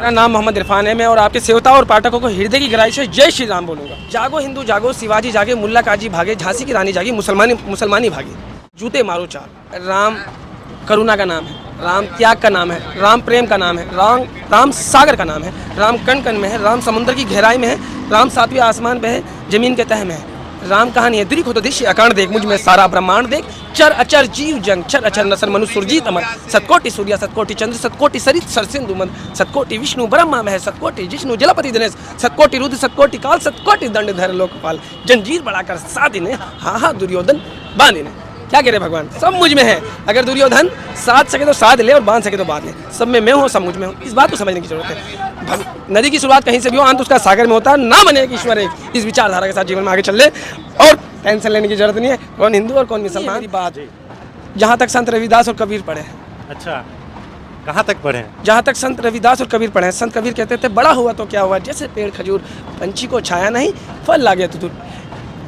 मेरा नाम मोहम्मद इरफान है। मैं और आपके सेवता और पाठकों को हृदय की गहराई से जय श्री राम बोलूँगा। जागो हिंदू जागो, शिवाजी जागे, मुल्ला काजी भागे, झांसी की रानी जागी, मुसलमानी भागे। जूते मारो चार। राम करुणा का नाम है, राम त्याग का नाम है, राम प्रेम का नाम है, राम सागर का नाम है, राम कण कण में है, राम समुद्र की गहराई में है, राम सातवें आसमान पे है, जमीन के तह में है। राम कहानी है दृढ़ तो दृश्य अकांड देख, मुझ में सारा ब्रह्मांड देख। चर अचर जीव जंग, चर अचर नसर मनु सुरजीत अमर, सतकोटि सूर्य सतकोटि चंद्र, सतकोटि सरित सरसिंधु मद, सतकोटि विष्णु ब्रह्मा मह, सतकोटि जिष्णु जलपति दिनेश, सतकोटि रुद्र सतकोटि काल, सतकोटि दंड धर लोकपाल। जंजीर बढ़ाकर साधिने, हाँ दुर्योधन बांधिने। क्या कह रहे भगवान? सब मुझ में है। अगर दुर्योधन साध सके तो साध ले और बांध सके तो बांध ले। सब में मैं हूँ, सब मुझ में हूँ। इस बात को समझने की जरूरत है। नदी की शुरुआत कहीं से भी हो, अंत उसका सागर में होता है। ना बने एक ईश्वर एक। इस विचारधारा के साथ जीवन में आगे चल ले और टेंशन लेने की जरूरत नहीं है कौन हिंदू और कौन मुसलमान। मेरी बात जहाँ तक संत रविदास और कबीर पढ़े हैं। अच्छा, कहाँ तक पढ़े? जहाँ तक संत रविदास और कबीर पढ़े हैं। संत कबीर कहते थे बड़ा हुआ तो क्या हुआ, जैसे पेड़ खजूर, पंछी को छाया नहीं फल लागे तो दूर।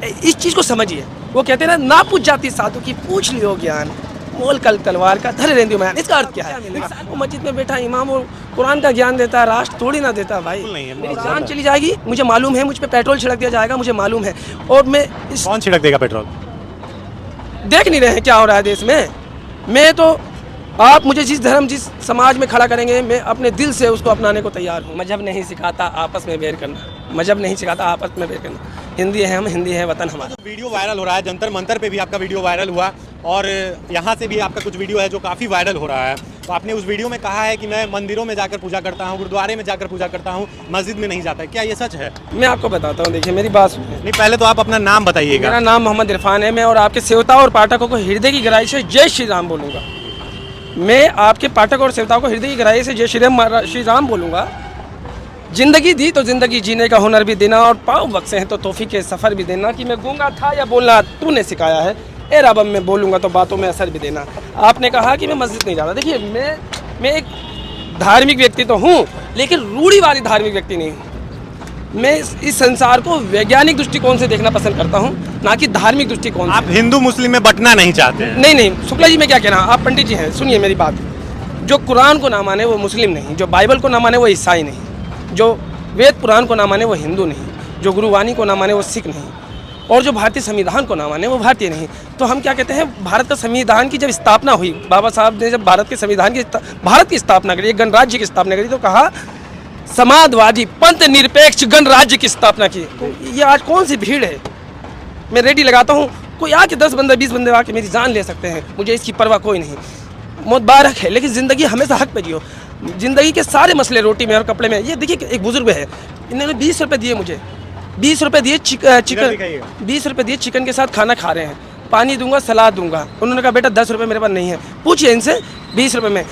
इस चीज़ को समझिए। वो कहते हैं ना पूछ जाती साधु की पूछ लियो ज्ञान, मोल कल तलवार का धर रेंद्यू मैन। इसका अर्थ क्या है? वो मस्जिद में बैठा इमाम वो कुरान का ज्ञान देता है, राष्ट्र थोड़ी ना देता भाई। मेरी जान चली जाएगी, मुझे मालूम है। मुझ पे पेट्रोल छिड़क दिया जाएगा, मुझे मालूम है। और मैं कौन छिड़क देगा पेट्रोल? देख नहीं रहे हैं क्या हो रहा है देश में। मैं तो आप मुझे जिस धर्म जिस समाज में खड़ा करेंगे, मैं अपने दिल से उसको अपनाने को तैयार हूँ। मजहब नहीं सिखाता आपस में बैर करना, मजहब नहीं सिखाता आपस में बैर करना। हिंदी है हम, हिंदी है वतन हमारा। वीडियो वायरल हो रहा है, जंतर मंतर पे भी आपका वीडियो वायरल हुआ और यहाँ से भी आपका कुछ वीडियो है जो काफ़ी वायरल हो रहा है। तो आपने उस वीडियो में कहा है कि मैं मंदिरों में जाकर पूजा करता हूँ, गुरुद्वारे में जाकर पूजा करता हूँ, मस्जिद में नहीं जाता है। क्या ये सच है? मैं आपको बताता हूँ, देखिए मेरी बात सुनिए। नहीं, पहले तो आप अपना नाम बताइएगा। मेरा नाम मोहम्मद इरफान है। मैं और आपके सेवता और पाठकों को हृदय की गहराई से जय श्री राम बोलूँगा। मैं आपके पाठक और सेवताओं को हृदय की गहराई से जय श्री राम बोलूँगा। जिंदगी दी तो जिंदगी जीने का हुनर भी देना, और पाँव बख्शे हैं तो तौफीक के सफ़र भी देना। कि मैं गूंगा था या बोलना तूने सिखाया है, ए रब अब मैं बोलूँगा तो बातों में असर भी देना। आपने कहा कि मैं मस्जिद नहीं जाता। देखिए मैं एक धार्मिक व्यक्ति तो हूँ, लेकिन रूढ़िवादी धार्मिक व्यक्ति नहीं हूँ। मैं इस संसार को वैज्ञानिक दृष्टिकोण से देखना पसंद करता हूँ, ना कि धार्मिक दृष्टिकोण। आप हिंदू मुस्लिम में बंटना नहीं चाहते? नहीं शुक्ला जी, मैं क्या कह रहा हूँ, आप पंडित जी हैं, सुनिए मेरी बात। जो कुरान को ना माने वो मुस्लिम नहीं, जो बाइबल को ना माने वो ईसाई नहीं, जो वेद पुराण को ना माने वो हिंदू नहीं, जो गुरुवाणी को ना माने वो सिख नहीं, और जो भारतीय संविधान को ना माने वो भारतीय नहीं। तो हम क्या कहते हैं, भारत का संविधान की जब स्थापना हुई, बाबा साहब ने जब भारत की स्थापना करी, गणराज्य की स्थापना करी, तो कहा समाजवादी पंथ निरपेक्ष गणराज्य की स्थापना की। तो ये आज कौन सी भीड़ है? मैं रेडी लगाता हूँ, कोई आके 10 बंदे 20 बंदे आके मेरी जान ले सकते हैं, मुझे इसकी परवाह कोई नहीं। मौत बारक है, लेकिन ज़िंदगी हमेशा हक पे जियो। ज़िंदगी के सारे मसले रोटी में और कपड़े में। ये देखिए एक बुजुर्ग है, इन्होंने 20 रुपये दिए मुझे, 20 रुपये दिए चिकन, 20 रुपये दिए चिकन के साथ खाना खा रहे हैं। पानी दूंगा, सलाद दूंगा। उन्होंने कहा बेटा 10 रुपये मेरे पास नहीं है। पूछिए इनसे, 20 रुपये में।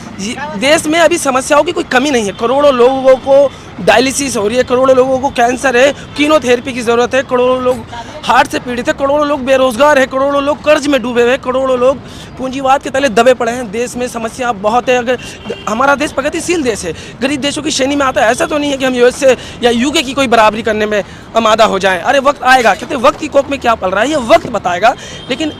देश में अभी समस्याओं की कोई कमी नहीं है। करोड़ों लोगों को डायलिसिस हो रही है, करोड़ों लोगों को कैंसर है, कीमोथेरेपी की ज़रूरत है, करोड़ों लोग हार्ट से पीड़ित है, करोड़ों लोग बेरोजगार है, करोड़ों लोग कर्ज में डूबे हुए हैं, करोड़ों लोग पूंजीवाद के तले दबे पड़े हैं। देश में समस्या बहुत है। अगर हमारा देश प्रगतिशील देश है, गरीब देशों की श्रेणी में आता है। ऐसा तो नहीं है कि हम यूएस से या यूके की कोई बराबरी करने में आमादा हो जाएं। अरे वक्त आएगा, कहते वक्त की कोख में क्या पल रहा है, ये वक्त बताएगा। लेकिन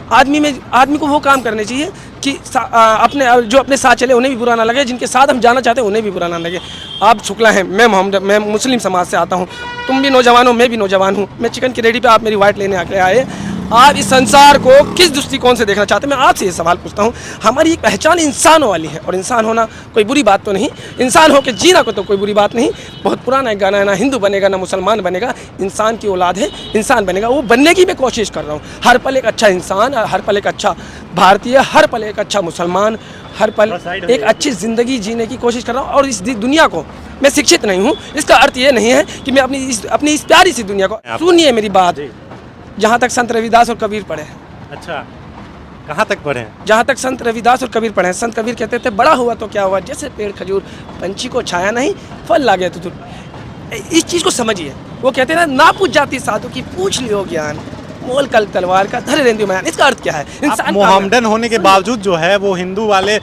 आदमी को वो काम करने चाहिए कि जो अपने साथ चले उन्हें भी बुरा ना लगे, जिनके साथ हम जाना चाहते हैं उन्हें भी बुरा ना लगे। आप शुक्ला हैं, मैं मुस्लिम समाज से आता हूँ, तुम भी नौजवान हो, मैं भी नौजवान हूँ। मैं चिकन की रेडी पे, आप मेरी वाइट लेने आके आए। आप इस संसार को किस दृष्टिकोण से देखना चाहते हैं? मैं आपसे ये सवाल पूछता हूँ। हमारी एक पहचान इंसानों वाली है, और इंसान होना कोई बुरी बात तो नहीं, इंसान होकर जीना को तो कोई बुरी बात नहीं। बहुत पुराना एक गाना है, ना हिंदू बनेगा ना मुसलमान बनेगा, इंसान की औलाद है इंसान बनेगा। वो बनने की मैं कोशिश कर रहा हूँ। हर पल एक अच्छा इंसान, हर पल एक अच्छा भारतीय, हर पल एक अच्छा मुसलमान, हर पल एक अच्छी ज़िंदगी जीने की कोशिश कर रहा हूँ। और इस दुनिया को, मैं शिक्षित नहीं हूँ, इसका अर्थ ये नहीं है कि मैं अपनी इस प्यारी सी दुनिया को। सुनिए मेरी बात। जहाँ तक संत रविदास और कबीर पढ़े हैं। अच्छा, कहाँ तक पढ़े? जहाँ तक संत रविदास और कबीर पढ़े हैं। संत कबीर कहते थे बड़ा हुआ तो क्या हुआ, जैसे पेड़ खजूर, पंछी को छाया नहीं फल लागे तो दूर। इस चीज़ को समझिए। वो कहते हैं ना पूछ जाती साधु की पूछ लियो ज्ञान, मोल कल तलवार का धर रेंद्यू मैन। इसका अर्थ क्या है? इंसान मोहम्मदन होने के बावजूद जो है वो हिंदू वाले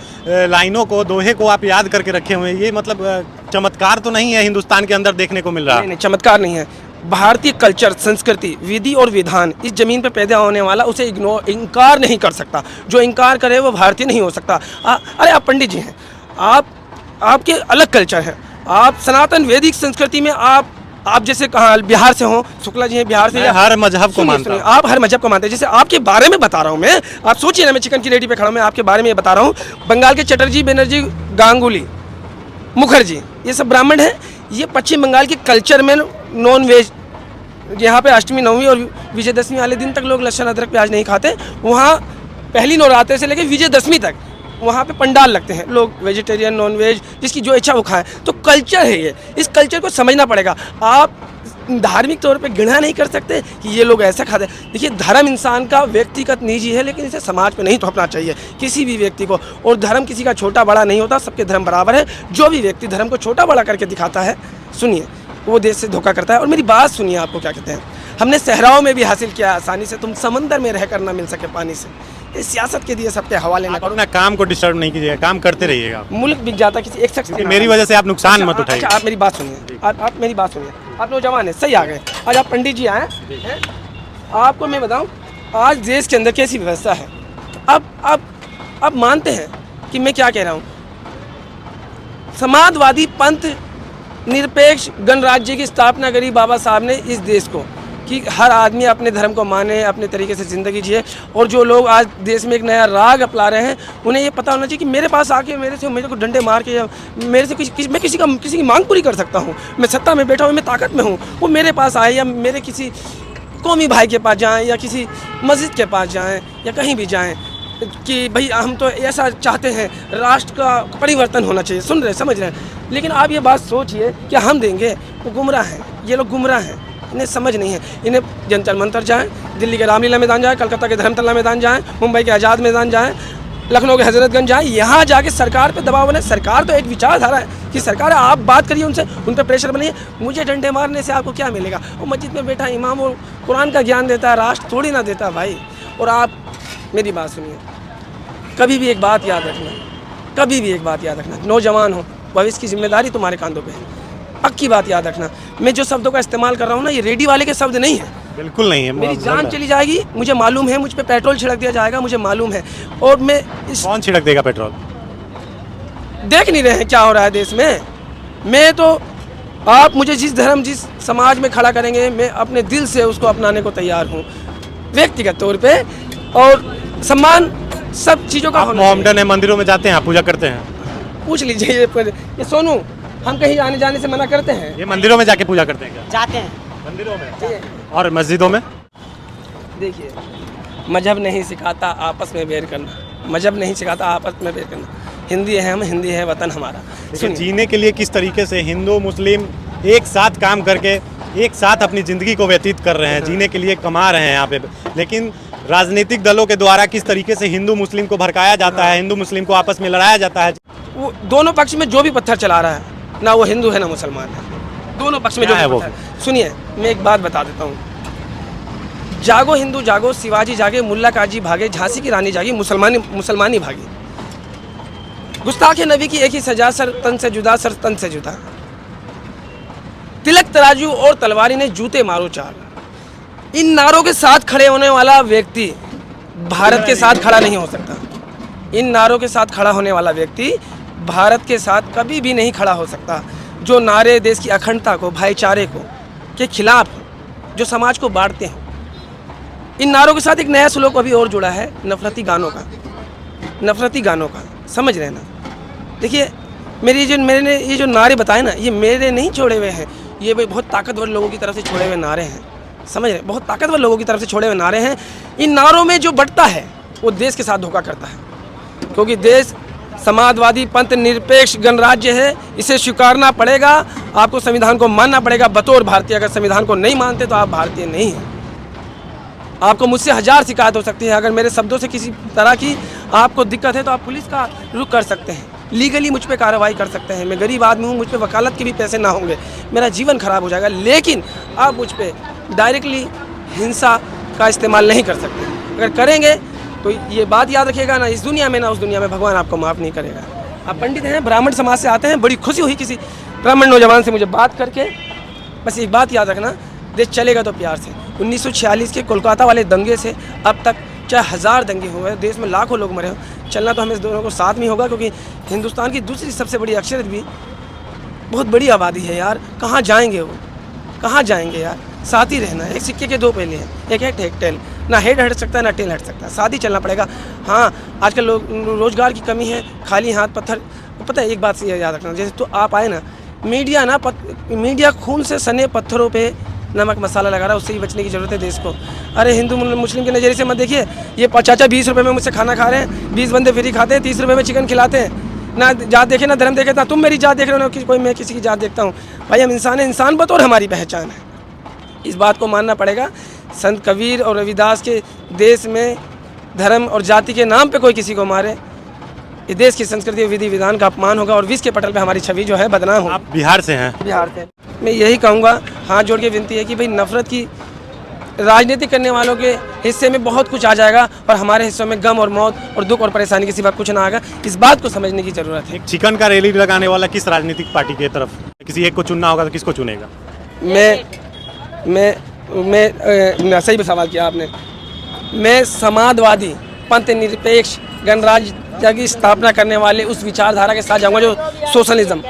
लाइनों को, दोहे को आप याद करके रखे हुए हैं। ये मतलब चमत्कार तो नहीं है हिंदुस्तान के अंदर देखने को मिल रहा? नहीं, चमत्कार नहीं है। भारतीय कल्चर, संस्कृति, विधि और विधान, इस जमीन पर पैदा होने वाला उसे इनकार नहीं कर सकता। जो इनकार करे वो भारतीय नहीं हो सकता। अरे आप पंडित जी हैं, आपके अलग कल्चर है, आप सनातन वैदिक संस्कृति में आप जैसे कहाँ बिहार से हो, शुक्ला जी हैं बिहार से, मैं हर मजहब को मानता हूँ। आप हर मजहब को मानते हैं। जैसे आपके बारे में बता रहा हूँ मैं, आप सोचिए ना, मैं चिकन की रेडी पे खड़ा हूँ, मैं आपके बारे में बता रहा हूँ। बंगाल के चटर्जी, बनर्जी, गांगुली, मुखर्जी, ये सब ब्राह्मण हैं। ये पश्चिम बंगाल के कल्चर में नॉन वेज, यहाँ पे अष्टमी, नवमी और विजयदशमी वाले दिन तक लोग लहसुन अदरक प्याज नहीं खाते। वहाँ पहली नवरात्रि से लेकर विजयदशमी तक वहाँ पे पंडाल लगते हैं, लोग वेजिटेरियन, नॉन वेज, जिसकी जो इच्छा वो खाएं। तो कल्चर है ये, इस कल्चर को समझना पड़ेगा। आप धार्मिक तौर पे घृणा नहीं कर सकते कि ये लोग ऐसा खाते हैं। देखिए, धर्म इंसान का व्यक्तिगत निजी है, लेकिन इसे समाज पे नहीं थोपना चाहिए किसी भी व्यक्ति को। और धर्म किसी का छोटा बड़ा नहीं होता, सबके धर्म बराबर है। जो भी व्यक्ति धर्म को छोटा बड़ा करके दिखाता है, सुनिए, वो देश से धोखा करता है। और मेरी बात सुनिए, आपको क्या कहते हैं, हमने सहराओं में भी हासिल किया आसानी से, तुम समंदर में रहकर ना मिल सके पानी से। इस सियासत के दिए सबके हवाले ना आप करो। अपना काम को डिस्टर्ब नहीं कीजिएगा, काम करते रहिएगा। मुल्क बिक जाता किसी एक शख्स के मेरी वजह से आप नुकसान मत उठाइए। अच्छा, आप मेरी बात सुनिए, आप मेरी बात सुनिए। आप नौजवान हैं, सही आ गए। आज आप पंडित जी आए हैं। आपको मैं बताऊं, आज देश के अंदर कैसी व्यवस्था है। अब मानते हैं कि मैं क्या कह रहा हूं। समाजवादी पंथ निरपेक्ष गणराज्य की स्थापना करी बाबा साहब ने इस देश को, कि हर आदमी अपने धर्म को माने, अपने तरीके से ज़िंदगी जिए। और जो लोग आज देश में एक नया राग अपना रहे हैं, उन्हें ये पता होना चाहिए कि मेरे पास आके मेरे को डंडे मार के या मेरे से मैं किसी की मांग पूरी कर सकता हूँ। मैं सत्ता में बैठा हूँ, मैं ताकत में हूँ, वो मेरे पास आए या मेरे किसी कौमी भाई के पास जाएँ या किसी मस्जिद के पास जाएँ या कहीं भी जाएँ कि भाई हम तो ऐसा चाहते हैं, राष्ट्र का परिवर्तन होना चाहिए। सुन रहे, समझ रहे हैं। लेकिन आप ये बात सोचिए कि हम देंगे, वो गुमराह हैं, ये लोग गुमराह हैं, इन्हें समझ नहीं है। इन्हें जंतर मंतर जाएं, दिल्ली के रामलीला मैदान जाएं, कलकत्ता के धर्मतला मैदान जाएं, मुंबई के आज़ाद मैदान जाएं, लखनऊ के हजरतगंज जाएं, यहाँ जाके सरकार पे दबाव बने। सरकार तो एक विचारधारा है कि सरकार है, आप बात करिए उनसे, उन पर प्रेशर बनिए। मुझे डंडे मारने से आपको क्या मिलेगा? वो मस्जिद में बैठा इमाम वो कुरान का ज्ञान देता है, राष्ट्र थोड़ी ना देता भाई। और आप मेरी बात सुनिए, कभी भी एक बात याद रखना, कभी भी एक बात याद रखना, नौजवान हो, भविष्य की जिम्मेदारी तुम्हारे कांधों पे है। पक्की बात याद रखना, मैं जो शब्दों का इस्तेमाल कर रहा हूँ ना, ये रेडी वाले के शब्द नहीं है। बिल्कुल नहीं है। मेरी जान चली जाएगी, मुझे मालूम है, मुझ पे पेट्रोल छिड़क दिया जाएगा, मुझे मालूम है। और मैं कौन छिड़क देगा पेट्रोल? देख नहीं रहे हैं क्या हो रहा है देश में। मैं तो, आप मुझे जिस धर्म, जिस समाज में खड़ा करेंगे, मैं अपने दिल से उसको अपनाने को तैयार हूँ, व्यक्तिगत तौर पे। और सम्मान सब चीज़ों का होना चाहिए। मोहम्मदन है, मंदिरों में जाते हैं, आप पूजा करते हैं? पूछ लीजिए ये सोनू, हम कहीं आने जाने से मना करते हैं? ये मंदिरों में जाके पूजा करते हैं क्या? जाते हैं मंदिरों में और मस्जिदों में? देखिए, मजहब नहीं सिखाता आपस में बैर करना, मजहब नहीं सिखाता आपस में बैर करना। हिंदी है हम, हिंदी है वतन हमारा। देखिए, जीने के लिए किस तरीके से हिंदू मुस्लिम एक साथ काम करके एक साथ अपनी ज़िंदगी को व्यतीत कर रहे हैं, जीने के लिए कमा रहे हैं यहाँ पे। लेकिन राजनीतिक दलों के द्वारा किस तरीके से हिंदू मुस्लिम को भड़काया जाता है, हिंदू मुस्लिम को आपस में लड़ाया जाता है। वो दोनों पक्ष में जो भी पत्थर चला रहा है ना, वो हिंदू है ना मुसलमान है, दोनों पक्ष में जो है भी वो? पत्थर। सुनिए, मैं एक बात बता देता हूँ। जागो हिंदू जागो, शिवाजी जागे, मुल्ला काजी भागे, झांसी की रानी जागी, मुसलमानी भागी। गुस्ताखे नबी की एक ही सजा, सर तन से जुदा, सर तन से जुदा। तिलक तराजू और तलवारी ने जूते मारो चार। इन नारों के साथ खड़े होने वाला व्यक्ति भारत के साथ खड़ा नहीं हो सकता। इन नारों के साथ खड़ा होने वाला व्यक्ति भारत के साथ कभी भी नहीं खड़ा हो सकता। जो नारे देश की अखंडता को, भाईचारे को के खिलाफ, जो समाज को बांटते हैं। इन नारों के साथ एक नया स्लोक अभी और जुड़ा है, नफरती गानों का, नफरती गानों का। समझ रहे हैं ना? देखिए, मैंने ये जो नारे बताए ना, ये मेरे नहीं छोड़े हुए हैं, ये बहुत ताकतवर लोगों की तरफ से छोड़े हुए नारे हैं। समझ रहे हैं? बहुत ताकतवर लोगों की तरफ से छोड़े हुए नारे हैं। इन नारों में जो बंटता है वो देश के साथ धोखा करता है, क्योंकि देश समाजवादी पंथ निरपेक्ष गणराज्य है, इसे स्वीकारना पड़ेगा। आपको संविधान को मानना पड़ेगा बतौर भारतीय। अगर संविधान को नहीं मानते तो आप भारतीय नहीं हैं। आपको मुझसे 1000 शिकायत हो सकती है। अगर मेरे शब्दों से किसी तरह की आपको दिक्कत है तो आप पुलिस का रुख कर सकते हैं, लीगली मुझ पे कार्रवाई कर सकते हैं। मैं गरीब आदमी हूँ, मुझ पे वकालत के भी पैसे ना होंगे, मेरा जीवन खराब हो जाएगा। लेकिन आप मुझ पे डायरेक्टली हिंसा का इस्तेमाल नहीं कर सकते। अगर करेंगे तो ये बात याद रखिएगा, ना इस दुनिया में ना उस दुनिया में भगवान आपको माफ़ नहीं करेगा। आप पंडित हैं, ब्राह्मण समाज से आते हैं, बड़ी खुशी हुई किसी ब्राह्मण नौजवान से मुझे बात करके। बस एक बात याद रखना, देश चलेगा तो प्यार से। 1946 के कोलकाता वाले दंगे से अब तक चाहे 1000 दंगे हुए, देश में लाखों लोग मरे हो, चलना तो हमें दोनों को साथ में होगा। क्योंकि हिंदुस्तान की दूसरी सबसे बड़ी अक्षरत भी बहुत बड़ी आबादी है यार, कहाँ जाएंगे वो, कहाँ जाएंगे यार। साथ ही रहना है, एक सिक्के के दो पहले हैं, एक हेड एक टेल, ना हेड हट सकता है ना टेल हट सकता है, साथ ही चलना पड़ेगा। हाँ आजकल लोग रोजगार की कमी है, खाली हाथ पत्थर। पता है एक बात से याद रखना, जैसे तो आप आए ना, मीडिया ना मीडिया खून से सने पत्थरों पे नमक मसाला लगा रहा है, उससे ही बचने की ज़रूरत है देश को। अरे हिंदू मुस्लिम के नज़रिए से मत देखिए, ये चाचा 20 रुपये में मुझसे खाना खा रहे हैं, 20 बंदे फ्री खाते हैं, 30 रुपये में चिकन खिलाते हैं। ना जात देखे ना धर्म देखे, ना तुम मेरी जात देख रहे हो ना कोई मैं किसी की जात देखता हूँ। भाई हम इंसान हैं, इंसान बतौर हमारी पहचान है, इस बात को मानना पड़ेगा। संत कबीर और रविदास के देश में धर्म और जाति के नाम पे कोई किसी को मारे, इस देश की संस्कृति और विधि विधान का अपमान होगा और विश्व के पटल पे हमारी छवि जो है बदनाम होगी। आप बिहार से हैं? बिहार से। मैं यही कहूँगा, हाथ जोड़ के विनती है कि भाई नफरत की राजनीति करने वालों के हिस्से में बहुत कुछ आ जाएगा और हमारे हिस्सों में गम और मौत और दुख और परेशानी के सिवा कुछ ना आएगा। इस बात को समझने की ज़रूरत है। एक चिकन का रैली लगाने वाला किस राजनीतिक पार्टी की तरफ, किसी एक को चुनना होगा तो किसको चुनेगा? मैं सही सवाल किया आपने। मैं समाजवादी पंथ निरपेक्ष गणराज्य की स्थापना करने वाले उस विचारधारा के साथ जाऊंगा जो socialism,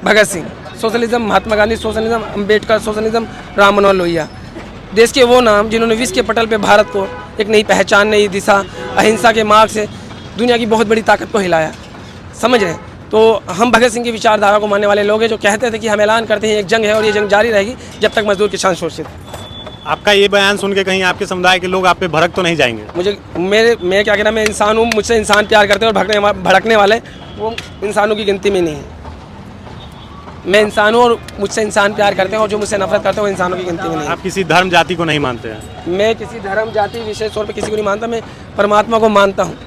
Bhagat Singh socialism, Mahatma Gandhi socialism, Ambedkar socialism, Ram Manohar Lohia, देश के वो नाम जिन्होंने विश्व के पटल पे भारत को एक नई पहचान, नई दिशा, अहिंसा के मार्ग से दुनिया की बहुत बड़ी ताकत को हिलाया। समझ रहे हैं? तो हम भगत सिंह की विचारधारा को मानने वाले लोग हैं, जो कहते थे कि हम ऐलान करते हैं एक जंग है और ये जंग जारी रहेगी जब तक मजदूर किसान शोषित। आपका ये बयान सुन के कहीं आपके समुदाय के लोग आप पे भड़क तो नहीं जाएंगे? मैं क्या कहना, मैं इंसान हूँ, मुझसे इंसान प्यार करते हैं और भड़कने वाले वो इंसानों की गिनती में नहीं है। मैं इंसान हूँ और मुझसे इंसान प्यार करते हैं, और जो मुझसे नफरत करते हैं वो इंसानों की गिनती में नहीं है। आप किसी धर्म जाति को नहीं मानते हैं? मैं किसी धर्म जाति विशेष तौर पे किसी को नहीं मानता, मैं परमात्मा को मानता हूँ,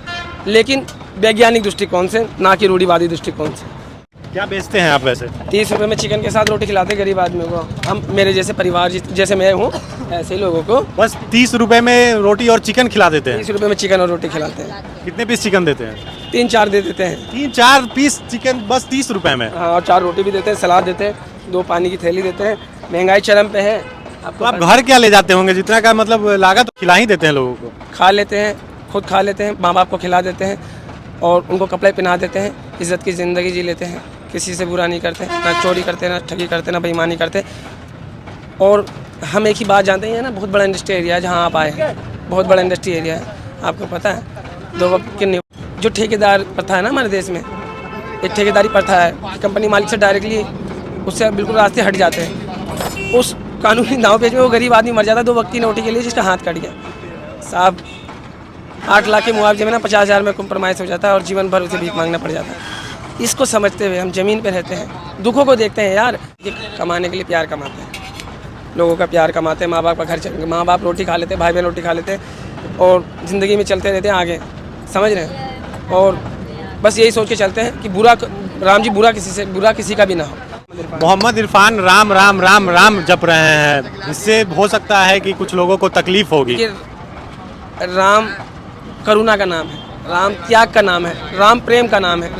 लेकिन वैज्ञानिक दृष्टिकोण से, ना कि रूढ़िवादी दृष्टिकोण से। क्या बेचते हैं आप वैसे? 30 रुपये में चिकन के साथ रोटी खिलाते गरीब आदमी को। हम मेरे जैसे परिवार जैसे मैं हूँ ऐसे ही लोगों को बस 30 रुपये में रोटी और चिकन खिला देते हैं? 30 रुपये में चिकन और रोटी खिलाते हैं। कितने पीस चिकन देते हैं? 3-4 दे देते हैं। 3-4 पीस चिकन बस 30 रुपये में? हाँ, और 4 रोटी भी देते हैं, सलाद देते हैं, 2 पानी की थैली देते हैं। महंगाई चरम पे है। तो आप घर क्या ले जाते होंगे जितना का मतलब लागत तो खिला ही देते हैं लोगों को? खा लेते हैं, खुद खा लेते हैं, माँ बाप को खिला देते हैं और उनको कपड़े पहना देते हैं, इज्जत की ज़िंदगी जी लेते हैं, किसी से बुरा नहीं करते, ना चोरी करते, ना ठगी करते, ना बेईमानी करते। और हम एक ही बात जानते हैं ना, बहुत बड़ा इंडस्ट्री एरिया है जहाँ आप आए हैं, बहुत बड़ा इंडस्ट्री एरिया है। आपको पता है 2 वक्त के जो ठेकेदार प्रथा है ना हमारे देश में, एक ठेकेदारी प्रथा है कि कंपनी मालिक से डायरेक्टली उससे बिल्कुल रास्ते हट जाते हैं। उस कानूनी दाव पेच में वो गरीब आदमी मर जाता है 2 वक्त की रोटी के लिए, जिसका हाथ कट गया। साहब 8 लाख के मुआवजे में ना 50,000 में कम्प्रोमाइज़ हो जाता है और जीवन भर उसे भीख मांगना पड़ जाता है। इसको समझते हुए हम ज़मीन पे रहते हैं, दुखों को देखते हैं यार। ये कमाने के लिए प्यार कमाते हैं, लोगों का प्यार कमाते हैं, माँ बाप का घर चलेंगे, माँ बाप रोटी खा लेते हैं, भाई बहन रोटी खा लेते हैं और ज़िंदगी में चलते रहते हैं आगे। समझ रहे हैं? और बस यही सोच के चलते हैं कि राम जी बुरा किसी का भी ना हो। मोहम्मद इरफान राम राम राम राम जप रहे हैं, इससे हो सकता है कि कुछ लोगों को तकलीफ होगी। राम करुणा का नाम है, राम त्याग का नाम है, राम प्रेम का नाम है,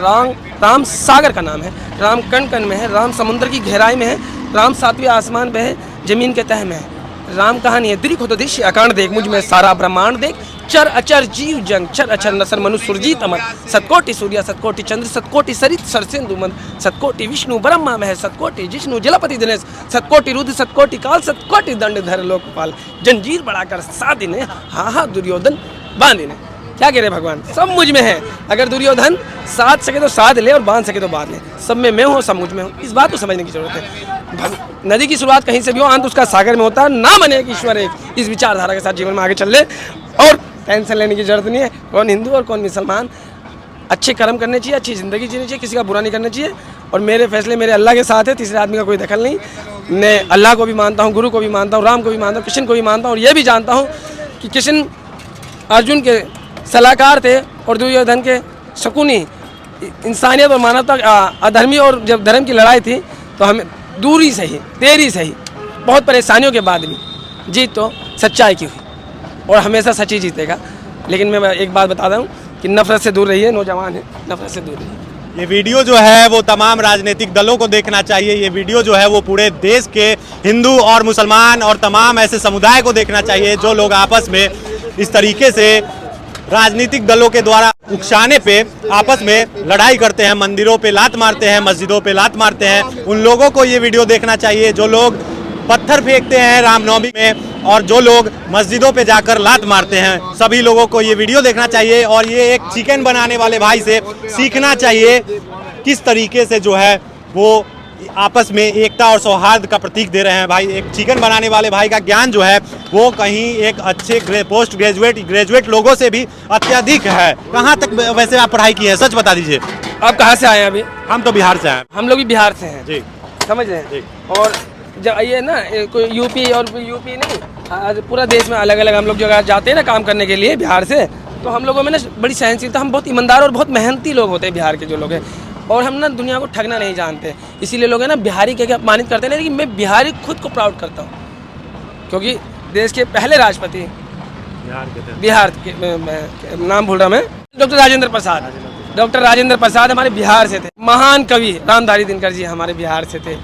राम सागर का नाम है, राम कण कण में है, राम समुद्र की गहराई में है, राम 7वें आसमान पे है, जमीन के तह में है। राम कहानी है दृक हो तो दृश्य अकांड देख, मुझ में सारा ब्रह्मांड देख, चर अचर जीव जंग, चर अचर नसर मनु सुरजीत अमर, सतकोटि सूर्य सतकोटि चंद्र, सतकोटि सरित सरसेंदु मंद, सतकोटि विष्णु ब्रह्मा मह, सतकोटि जिष्णु जलपति दिनेश, सतकोटि रुद्र सतकोटि काल, सतकोटि दंड धर लोकपाल, जंजीर बढ़ाकर साधिने, हा दुर्योधन बांधिने। क्या कह रहे भगवान? सब मुझ में है। अगर दुर्योधन साध सके तो साध ले और बांध सके तो बांध ले। सब में मैं हूँ, सब मुझ में हूँ। इस बात को समझने की जरूरत है। नदी की शुरुआत कहीं से भी हो, अंत उसका सागर में होता है। ना बने एक ईश्वर एक, इस विचारधारा के साथ जीवन में आगे चल ले और टेंशन लेने की जरूरत नहीं है। कौन हिंदू और कौन मुसलमान, अच्छे कर्म करने चाहिए, अच्छी ज़िंदगी जीनी चाहिए, किसी का बुरा नहीं करना चाहिए। और मेरे फैसले मेरे अल्लाह के साथ है, तीसरे आदमी का कोई दखल नहीं। मैं अल्लाह को भी मानता हूँ, गुरु को भी मानता हूँ, राम को भी मानता हूँ, कृष्ण को भी मानता हूँ। और ये भी जानता हूँ कि कृष्ण अर्जुन के सलाहकार थे और दुर्योधन के शकुनी। इंसानियत और मानवता, अधर्मी और जब धर्म की लड़ाई थी तो हमें दूरी सही, देरी सही, बहुत परेशानियों के बाद भी जीत तो सच्चाई की हुई और हमेशा सच्ची जीतेगा। लेकिन मैं एक बात बता रहा हूँ कि नफरत से दूर रहिए, नौजवान है, नफरत से दूर रहिए। ये वीडियो जो है वो तमाम राजनीतिक दलों को देखना चाहिए। ये वीडियो जो है वो पूरे देश के हिंदू और मुसलमान और तमाम ऐसे समुदाय को देखना चाहिए जो लोग आपस में इस तरीके से राजनीतिक दलों के द्वारा उकसाने पे आपस में लड़ाई करते हैं, मंदिरों पे लात मारते हैं, मस्जिदों पे लात मारते हैं। उन लोगों को ये वीडियो देखना चाहिए जो लोग पत्थर फेंकते हैं रामनवमी में और जो लोग मस्जिदों पे जाकर लात मारते हैं। सभी लोगों को ये वीडियो देखना चाहिए और ये एक चिकन बनाने वाले भाई से सीखना चाहिए किस तरीके से जो है वो आपस में एकता और सौहार्द का प्रतीक दे रहे हैं। भाई एक चिकन बनाने वाले भाई का ज्ञान जो है वो कहीं एक अच्छे पोस्ट ग्रेजुएट लोगों से भी अत्यधिक है। कहाँ तक वैसे आप पढ़ाई की है, सच बता दीजिए। आप कहाँ से आए हैं अभी? हम तो बिहार से हैं। हम लोग भी बिहार से हैं जी, समझ रहे हैं जी। और जब ये ना कोई यूपी और यूपी नहीं, आज पूरा देश में अलग अलग हम लोग जगह जाते हैं ना काम करने के लिए बिहार से, तो हम लोगों में ना बड़ी सहनशीलता, हम बहुत ईमानदार और बहुत मेहनती लोग होते हैं बिहार के जो लोग हैं। और हम ना दुनिया को ठगना नहीं जानते, इसीलिए लोग हैं ना बिहारी कह के अपमानित करते हैं। लेकिन मैं बिहारी खुद को प्राउड करता हूँ क्योंकि देश के पहले राष्ट्रपति बिहार के नाम भूल रहा मैं, डॉक्टर राजेंद्र प्रसाद। डॉक्टर राजेंद्र प्रसाद हमारे बिहार से थे। महान कवि रामधारी दिनकर जी हमारे बिहार से थे,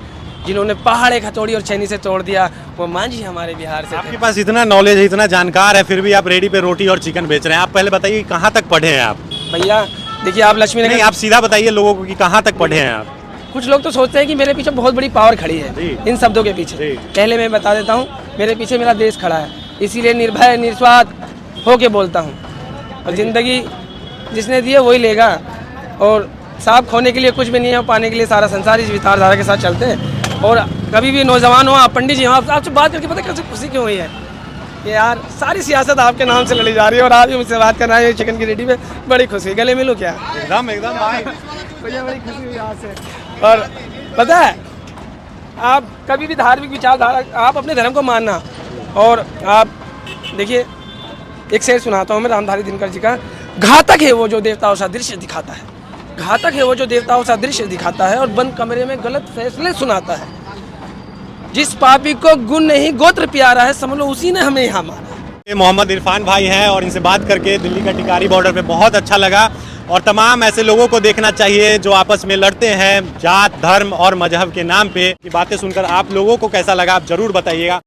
जिन्होंने पहाड़ एक हथौड़ी और छेनी से तोड़ दिया, वो मांझी हमारे बिहार से थे। आपके पास इतना नॉलेज है, इतना जानकार है, फिर भी आप रेडी पे रोटी और चिकन बेच रहे हैं। आप पहले बताइए कहाँ तक पढ़े हैं आप? भैया देखिए, आप लक्ष्मी नहीं, आप सीधा बताइए लोगों को कि कहाँ तक पढ़े हैं आप? कुछ लोग तो सोचते हैं कि मेरे पीछे बहुत बड़ी पावर खड़ी है जी। इन शब्दों के पीछे। जी। पहले मैं बता देता हूँ, मेरे पीछे मेरा देश खड़ा है, इसीलिए निर्भय निस्वार्थ होके बोलता हूँ। और ज़िंदगी जिसने दी है वही लेगा, और सांप खोने के लिए कुछ भी नहीं है, पाने के लिए सारा संसार इस विचारधारा के साथ चलते हैं। और कभी भी नौजवान हो, आप पंडित जी हो, आपसे बात करके पता कैसे खुशी क्यों हुई है कि यार सारी सियासत आपके नाम से लड़ी जा रही है और आप ही मुझसे बात करना है चिकन की रेडी में, बड़ी खुशी। गले मिलूँ क्या? एकदम एकदम भाई, मुझे बड़ी खुशी हुई यहाँ से। और पता है, आप कभी भी धार्मिक विचारधारा, आप अपने धर्म को मानना। और आप देखिए, एक शेर सुनाता हूँ मैं रामधारी दिनकर जी का। घातक है वो जो देवताओं सा दृश्य दिखाता है, घातक है वो जो देवताओं सा दृश्य दिखाता है और बंद कमरे में गलत फैसले सुनाता है। जिस पापी को गुण नहीं गोत्र प्यारा है, समझ लो उसी ने हमें यहाँ मारा। ये मोहम्मद इरफान भाई हैं और इनसे बात करके दिल्ली का टिकारी बॉर्डर पे बहुत अच्छा लगा। और तमाम ऐसे लोगों को देखना चाहिए जो आपस में लड़ते हैं जात, धर्म और मजहब के नाम पे। की बातें सुनकर आप लोगों को कैसा लगा, आप जरूर बताइएगा।